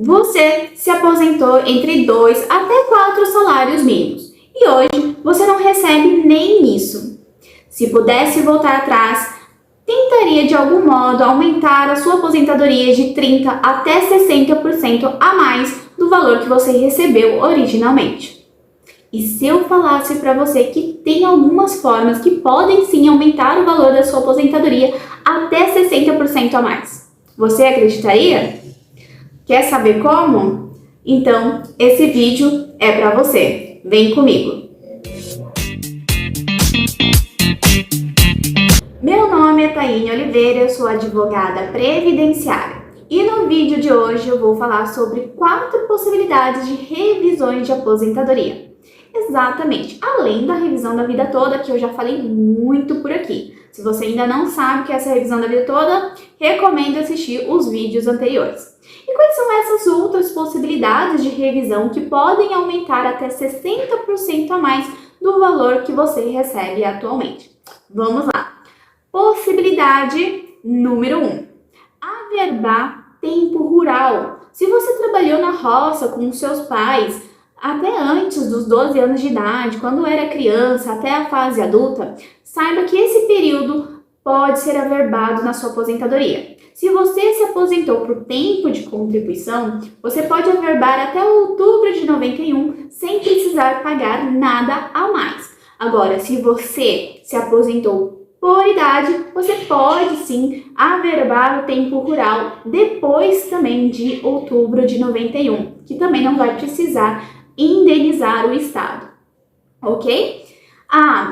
Você se aposentou entre 2 até 4 salários mínimos e hoje você não recebe nem isso. Se pudesse voltar atrás, tentaria de algum modo aumentar a sua aposentadoria de 30% até 60% a mais do valor que você recebeu originalmente. E se eu falasse para você que tem algumas formas que podem sim aumentar o valor da sua aposentadoria até 60% a mais, você acreditaria? Quer saber como? Então, esse vídeo é para você. Vem comigo! Meu nome é Taine Oliveira, eu sou advogada previdenciária. E no vídeo de hoje eu vou falar sobre 4 possibilidades de revisões de aposentadoria. Exatamente, além da revisão da vida toda, que eu já falei muito por aqui. Se você ainda não sabe o que é essa revisão da vida toda, recomendo assistir os vídeos anteriores. E quais são essas outras possibilidades de revisão que podem aumentar até 60% a mais do valor que você recebe atualmente? Vamos lá! Possibilidade número 1. Averbar tempo rural. Se você trabalhou na roça com os seus pais até antes dos 12 anos de idade, quando era criança, até a fase adulta, saiba que esse período pode ser averbado na sua aposentadoria. Se você se aposentou por tempo de contribuição, você pode averbar até outubro de 91 sem precisar pagar nada a mais. Agora, se você se aposentou por idade, você pode sim averbar o tempo rural depois também de outubro de 91, que também não vai precisar indenizar o Estado, ok?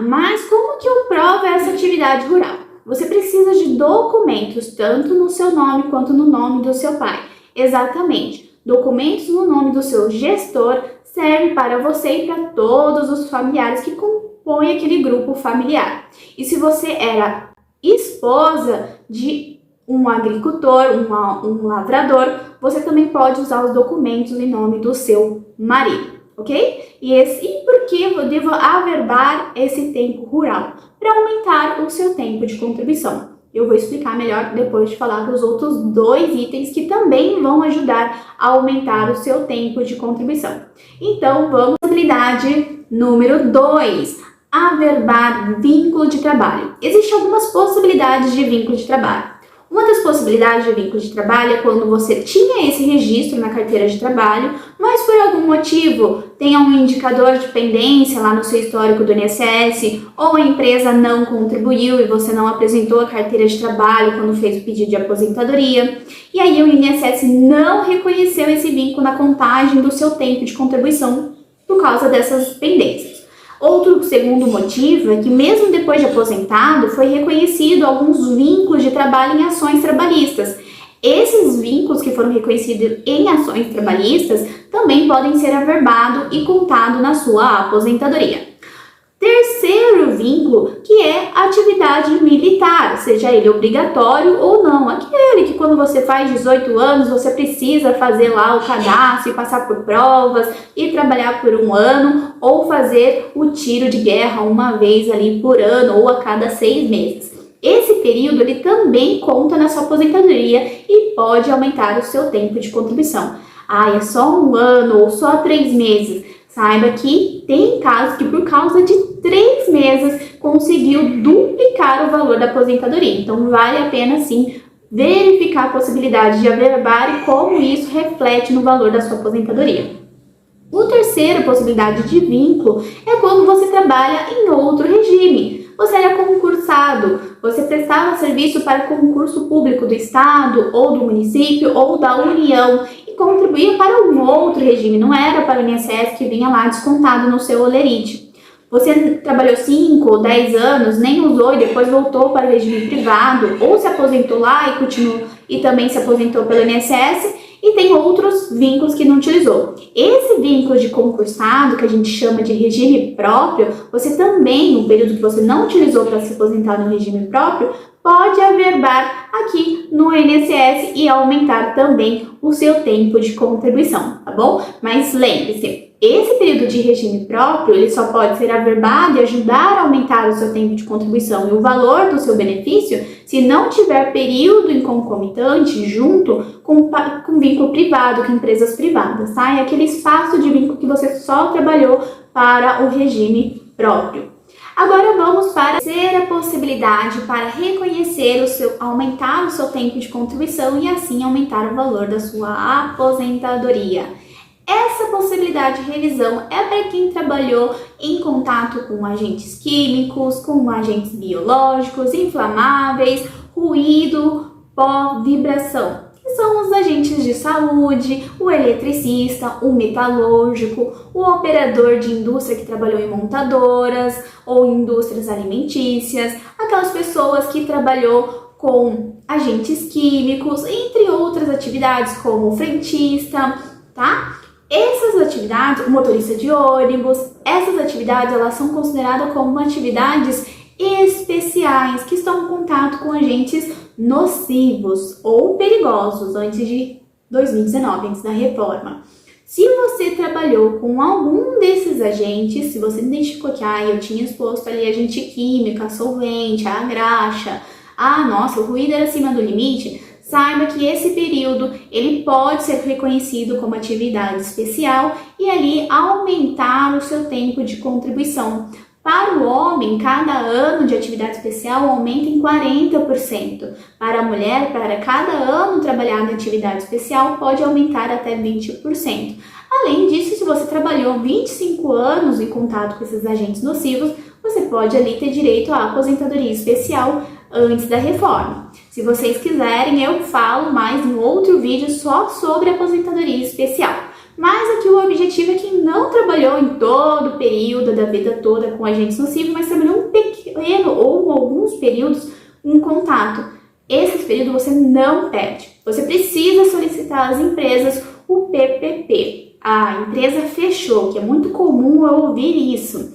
Mas como que eu provo essa atividade rural? Você precisa de documentos, tanto no seu nome quanto no nome do seu pai. Exatamente, documentos no nome do seu gestor servem para você e para todos os familiares que compõem aquele grupo familiar. E se você era esposa de um agricultor, um lavrador, você também pode usar os documentos em nome do seu marido, ok? E por que eu devo averbar esse tempo rural? Para aumentar o seu tempo de contribuição. Eu vou explicar melhor depois de falar dos outros 2 itens que também vão ajudar a aumentar o seu tempo de contribuição. Então, vamos à possibilidade número 2. Averbar vínculo de trabalho. Existem algumas possibilidades de vínculo de trabalho. Uma das possibilidades de vínculo de trabalho é quando você tinha esse registro na carteira de trabalho, mas por algum motivo tenha um indicador de pendência lá no seu histórico do INSS, ou a empresa não contribuiu e você não apresentou a carteira de trabalho quando fez o pedido de aposentadoria, e aí o INSS não reconheceu esse vínculo na contagem do seu tempo de contribuição por causa dessas pendências. Outro segundo motivo é que mesmo depois de aposentado, foi reconhecido alguns vínculos de trabalho em ações trabalhistas. Esses vínculos que foram reconhecidos em ações trabalhistas também podem ser averbados e contados na sua aposentadoria. Terceiro vínculo, que é a atividade militar, seja ele obrigatório ou não. Aquele que quando você faz 18 anos, você precisa fazer lá o cadastro e passar por provas e trabalhar por 1 ano, ou fazer o tiro de guerra uma vez ali por ano ou a cada 6 meses. Esse período ele também conta na sua aposentadoria e pode aumentar o seu tempo de contribuição. É só 1 ano ou só 3 meses. Saiba que tem casos que por causa de 3 meses conseguiu duplicar o valor da aposentadoria. Então vale a pena sim verificar a possibilidade de averbar e como isso reflete no valor da sua aposentadoria. A terceira possibilidade de vínculo é quando você trabalha em outro regime. Você era concursado, você prestava serviço para concurso público do Estado, ou do município, ou da União, e contribuía para um outro regime, não era para o INSS que vinha lá descontado no seu holerite. Você trabalhou 5 ou 10 anos, nem usou e depois voltou para o regime privado, ou se aposentou lá e continuou e também se aposentou pelo INSS, e tem outros vínculos que não utilizou. Esse vínculo de concursado, que a gente chama de regime próprio, você também, no período que você não utilizou para se aposentar no regime próprio, pode averbar aqui no INSS e aumentar também o seu tempo de contribuição, tá bom? Mas lembre-se, esse período de regime próprio, ele só pode ser averbado e ajudar a aumentar o seu tempo de contribuição e o valor do seu benefício se não tiver período em concomitante junto com vínculo privado, com empresas privadas, tá? É aquele espaço de vínculo que você só trabalhou para o regime próprio. Agora vamos para a terceira possibilidade para reconhecer aumentar o seu tempo de contribuição e assim aumentar o valor da sua aposentadoria. Essa possibilidade de revisão é para quem trabalhou em contato com agentes químicos, com agentes biológicos, inflamáveis, ruído, pó, vibração. Que são os agentes de saúde, o eletricista, o metalúrgico, o operador de indústria que trabalhou em montadoras ou indústrias alimentícias, aquelas pessoas que trabalhou com agentes químicos, entre outras atividades como frentista, tá? Essas atividades, o motorista de ônibus, essas atividades elas são consideradas como atividades especiais que estão em contato com agentes nocivos ou perigosos antes de 2019, antes da reforma. Se você trabalhou com algum desses agentes, se você identificou que eu tinha exposto ali agente químico, a solvente, a graxa, nossa, o ruído era acima do limite, saiba que esse período ele pode ser reconhecido como atividade especial e ali aumentar o seu tempo de contribuição. Para o homem, cada ano de atividade especial aumenta em 40%. Para a mulher, para cada ano trabalhado em atividade especial, pode aumentar até 20%. Além disso, se você trabalhou 25 anos em contato com esses agentes nocivos, você pode ali ter direito à aposentadoria especial antes da reforma. Se vocês quiserem, eu falo mais em outro vídeo só sobre aposentadoria especial. Mas aqui o objetivo é quem não trabalhou em todo o período da vida toda com agentes nocivos, mas trabalhou um pequeno ou alguns períodos em contato. Esses períodos você não perde. Você precisa solicitar às empresas o PPP. A empresa fechou, que é muito comum eu ouvir isso.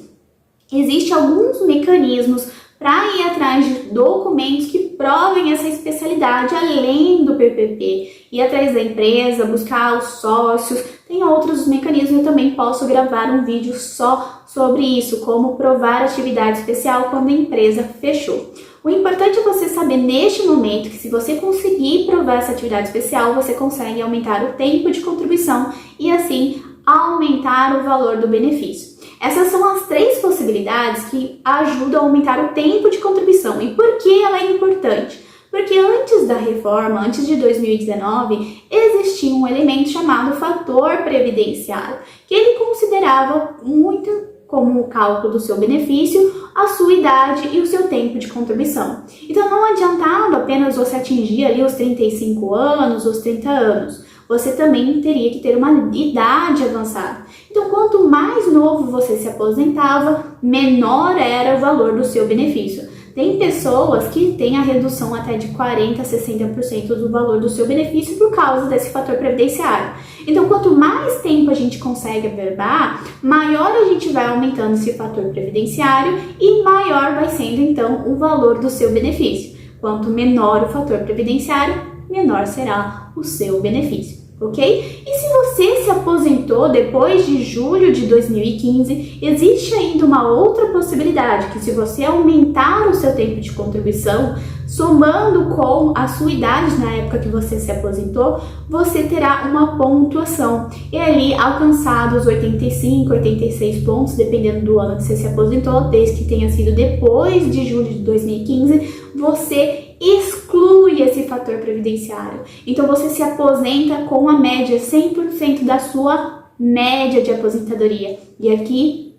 Existem alguns mecanismos para ir atrás de documentos que provem essa especialidade além do PPP, ir atrás da empresa, buscar os sócios, tem outros mecanismos, eu também posso gravar um vídeo só sobre isso, como provar atividade especial quando a empresa fechou. O importante é você saber neste momento que se você conseguir provar essa atividade especial, você consegue aumentar o tempo de contribuição e assim aumentar o valor do benefício. Essas são as 3 possibilidades que ajudam a aumentar o tempo de contribuição. E por que ela é importante? Porque antes da reforma, antes de 2019, existia um elemento chamado fator previdenciário, que ele considerava muito como o cálculo do seu benefício, a sua idade e o seu tempo de contribuição. Então não adiantava apenas você atingir ali os 35 anos, os 30 anos. Você também teria que ter uma idade avançada. Então, quanto mais novo você se aposentava, menor era o valor do seu benefício. Tem pessoas que têm a redução até de 40% a 60% do valor do seu benefício por causa desse fator previdenciário. Então, quanto mais tempo a gente consegue averbar, maior a gente vai aumentando esse fator previdenciário e maior vai sendo, então, o valor do seu benefício. Quanto menor o fator previdenciário, menor será o seu benefício, ok? E se você se aposentou depois de julho de 2015, existe ainda uma outra possibilidade, que se você aumentar o seu tempo de contribuição, somando com a sua idade na época que você se aposentou, você terá uma pontuação. E ali, alcançados 85, 86 pontos, dependendo do ano que você se aposentou, desde que tenha sido depois de julho de 2015, você exclui esse fator previdenciário. Então, você se aposenta com a média 100% da sua média de aposentadoria. E aqui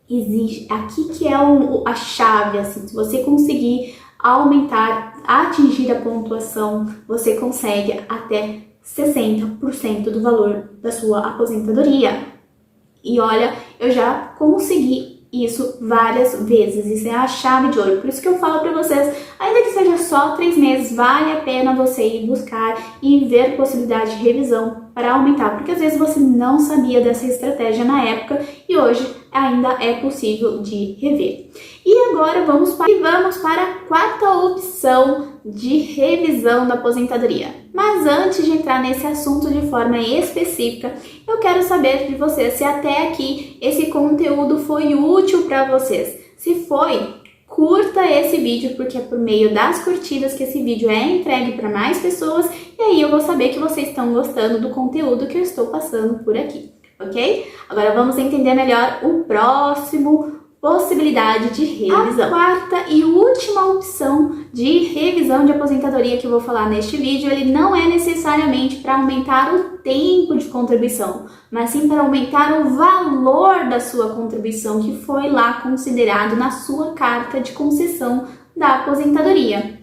que é a chave, assim, se você conseguir aumentar, atingir a pontuação, você consegue até 60% do valor da sua aposentadoria. E olha, eu já consegui isso várias vezes. Isso é a chave de ouro. Por isso que eu falo para vocês, ainda que seja só 3 meses, vale a pena você ir buscar e ver possibilidade de revisão para aumentar, porque às vezes você não sabia dessa estratégia na época e hoje ainda é possível de rever. E agora vamos para a quarta opção de revisão da aposentadoria. Mas antes de entrar nesse assunto de forma específica, eu quero saber de vocês se até aqui esse conteúdo foi útil para vocês. Se foi, curta esse vídeo, porque é por meio das curtidas que esse vídeo é entregue para mais pessoas e aí eu vou saber que vocês estão gostando do conteúdo que eu estou passando por aqui, ok? Agora vamos entender melhor o próximo possibilidade de revisão. A quarta e última opção de revisão de aposentadoria que eu vou falar neste vídeo, ele não é necessariamente para aumentar o tempo de contribuição, mas sim para aumentar o valor da sua contribuição que foi lá considerado na sua carta de concessão da aposentadoria.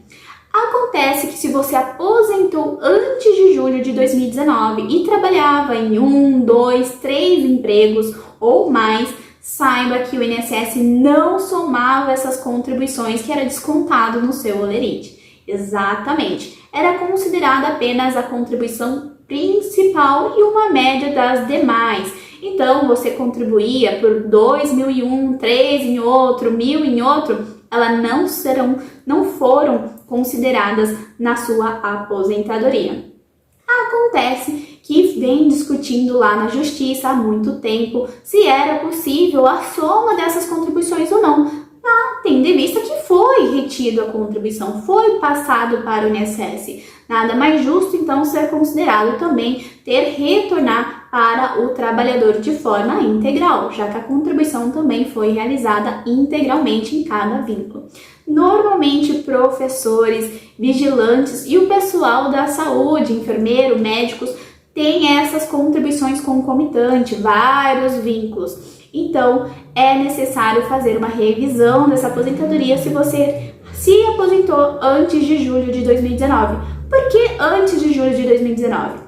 Acontece que se você aposentou antes de julho de 2019 e trabalhava em 1, 2, 3 empregos ou mais, saiba que o INSS não somava essas contribuições que era descontado no seu holerite. Exatamente. Era considerada apenas a contribuição principal e uma média das demais. Então, você contribuía por 2.000 em um, 3 em outro, 1.000 em outro, elas não foram consideradas na sua aposentadoria. Acontece que vem discutindo lá na justiça há muito tempo se era possível a soma dessas contribuições ou não, tendo em vista que foi retido a contribuição, foi passado para o INSS. Nada mais justo, então, ser considerado também ter retornar para o trabalhador de forma integral, já que a contribuição também foi realizada integralmente em cada vínculo. Normalmente, professores, vigilantes e o pessoal da saúde, enfermeiro, médicos, têm essas contribuições concomitantes, vários vínculos. Então, é necessário fazer uma revisão dessa aposentadoria se você se aposentou antes de julho de 2019. Por que antes de julho de 2019?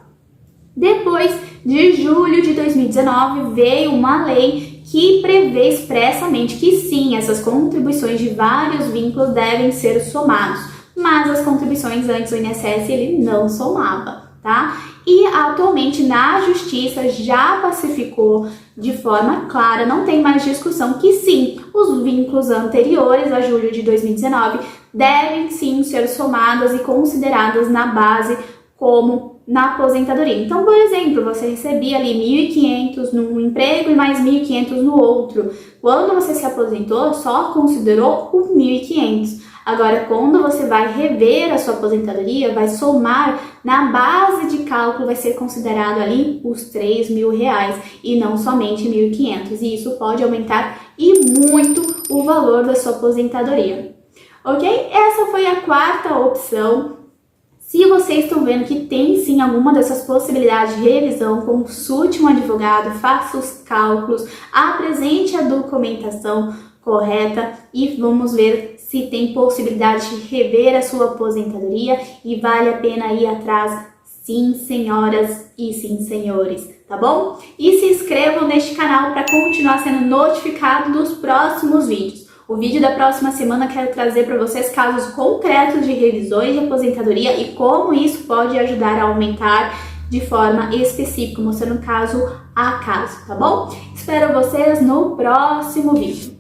Depois de julho de 2019 veio uma lei que prevê expressamente que sim, essas contribuições de vários vínculos devem ser somados, mas as contribuições antes do INSS ele não somava, tá? E atualmente na justiça já pacificou de forma clara, não tem mais discussão que sim, os vínculos anteriores a julho de 2019 devem sim ser somados e considerados na base como na aposentadoria. Então, por exemplo, você recebia ali 1.500 num emprego e mais 1.500 no outro. Quando você se aposentou, só considerou os 1.500. Agora, quando você vai rever a sua aposentadoria, vai somar na base de cálculo, vai ser considerado ali os R$3.000 e não somente 1.500. E isso pode aumentar e muito o valor da sua aposentadoria. Ok? Essa foi a quarta opção. Se vocês estão vendo que tem sim alguma dessas possibilidades de revisão, consulte um advogado, faça os cálculos, apresente a documentação correta e vamos ver se tem possibilidade de rever a sua aposentadoria e vale a pena ir atrás, sim, senhoras e sim, senhores, tá bom? E se inscrevam neste canal para continuar sendo notificado dos próximos vídeos. O vídeo da próxima semana quero trazer para vocês casos concretos de revisões de aposentadoria e como isso pode ajudar a aumentar de forma específica, mostrando caso a caso, tá bom? Espero vocês no próximo vídeo.